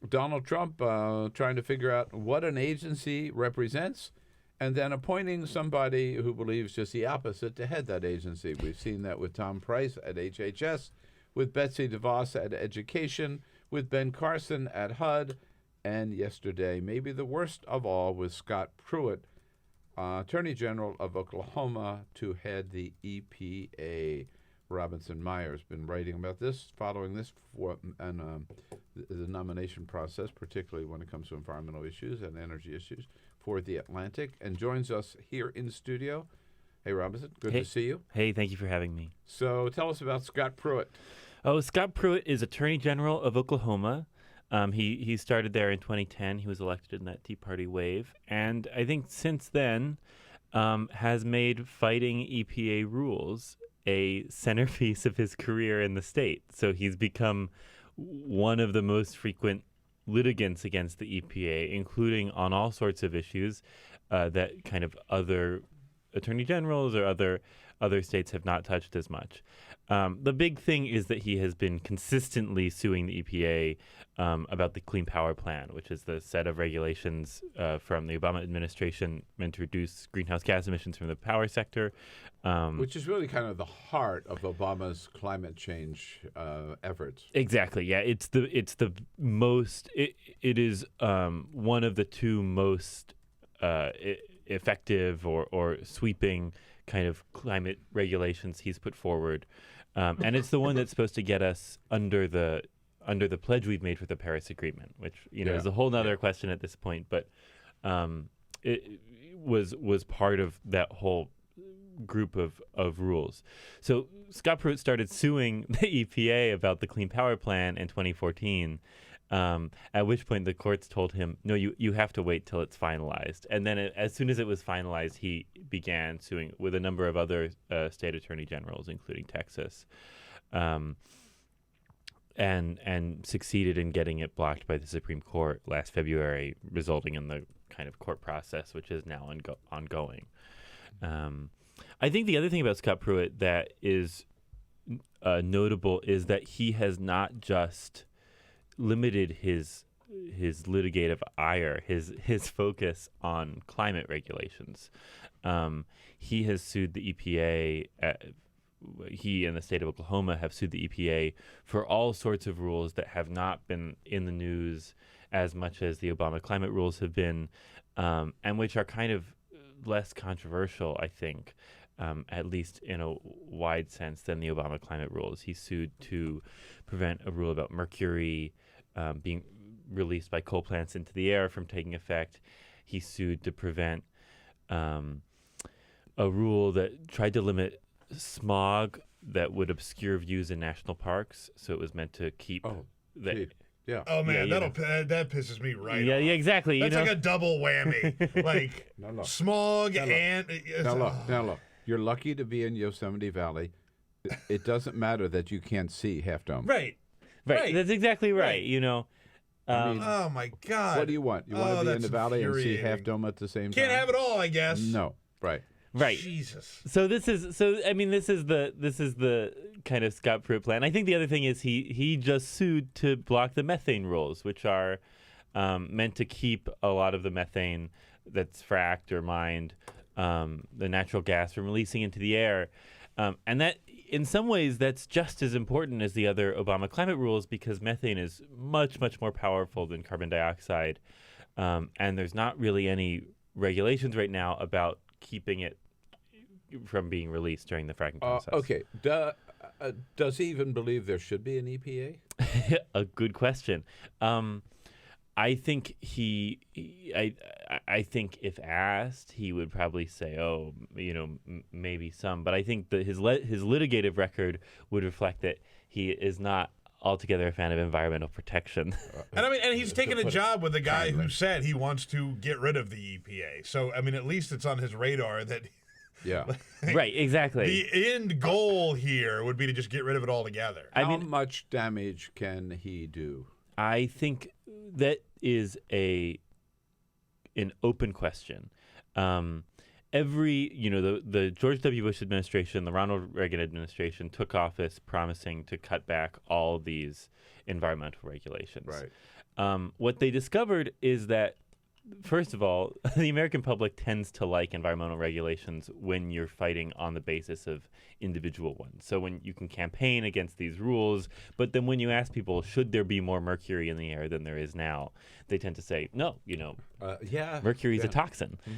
Donald Trump trying to figure out what an agency represents and then appointing somebody who believes just the opposite to head that agency. We've seen that with Tom Price at HHS, with Betsy DeVos at Education, with Ben Carson at HUD, and yesterday, maybe the worst of all, with Scott Pruitt, Attorney General of Oklahoma, to head the EPA. Robinson Meyer has been writing about this, following this the nomination process, particularly when it comes to environmental issues and energy issues, for The Atlantic, and joins us here in studio. Hey, Robinson, good to see you. Hey, thank you for having me. So tell us about Scott Pruitt. Oh, Scott Pruitt is Attorney General of Oklahoma. He started there in 2010. He was elected in that Tea Party wave. And I think since then has made fighting EPA rules a centerpiece of his career in the state. So he's become one of the most frequent litigants against the EPA, including on all sorts of issues that kind of other attorney generals or other states have not touched as much. The big thing is that he has been consistently suing the EPA about the Clean Power Plan, which is the set of regulations from the Obama administration meant to reduce greenhouse gas emissions from the power sector. Which is really kind of the heart of Obama's climate change efforts. Exactly. Yeah, it is one of the two most effective or sweeping kind of climate regulations he's put forward, and it's the one that's supposed to get us under the pledge we've made for the Paris Agreement, which is a whole nother question at this point, but it was part of that whole group of rules. So Scott Pruitt started suing the EPA about the Clean Power Plan in 2014. At which point the courts told him, no, you have to wait till it's finalized. And then as soon as it was finalized, he began suing with a number of other state attorney generals, including Texas, and succeeded in getting it blocked by the Supreme Court last February, resulting in the kind of court process, which is now ongoing. I think the other thing about Scott Pruitt that is notable is that he has not just limited his litigative ire, his focus on climate regulations. He has sued the EPA. He and the state of Oklahoma have sued the EPA for all sorts of rules that have not been in the news as much as the Obama climate rules have been, and which are kind of less controversial, I think, at least in a wide sense, than the Obama climate rules. He sued to prevent a rule about mercury being released by coal plants into the air from taking effect. He sued to prevent a rule that tried to limit smog that would obscure views in national parks. So it was meant to keep Yeah. Oh man, that pisses me right off. Yeah, exactly. That's like a double whammy. Like smog and Now look. You're lucky to be in Yosemite Valley. It doesn't matter that you can't see Half Dome. Right. That's exactly right. I mean, oh my God. What do you want? You want to be in the valley and see Half Dome at the same time? Can't have it all, I guess. No. Right. Jesus. So this is the kind of Scott Pruitt plan. I think the other thing is he just sued to block the methane rules, which are meant to keep a lot of the methane that's fracked or mined, the natural gas, from releasing into the air. And that, in some ways, that's just as important as the other Obama climate rules, because methane is much, much more powerful than carbon dioxide. And there's not really any regulations right now about keeping it from being released during the fracking process. Okay. Does he even believe there should be an EPA? A good question. I think I think if asked, he would probably say, "Oh, maybe some." But I think that his litigative record would reflect that he is not altogether a fan of environmental protection. And he's taken a job with a guy who said he wants to get rid of the EPA. So at least it's on his radar that. Yeah. Right. Exactly. The end goal here would be to just get rid of it altogether. How much damage can he do? I think that is an open question. The George W. Bush administration, the Ronald Reagan administration took office promising to cut back all these environmental regulations. Right. What they discovered is that, first of all, the American public tends to like environmental regulations when you're fighting on the basis of individual ones. So when you can campaign against these rules, but then when you ask people, should there be more mercury in the air than there is now, they tend to say, no, Yeah. mercury is yeah. a toxin.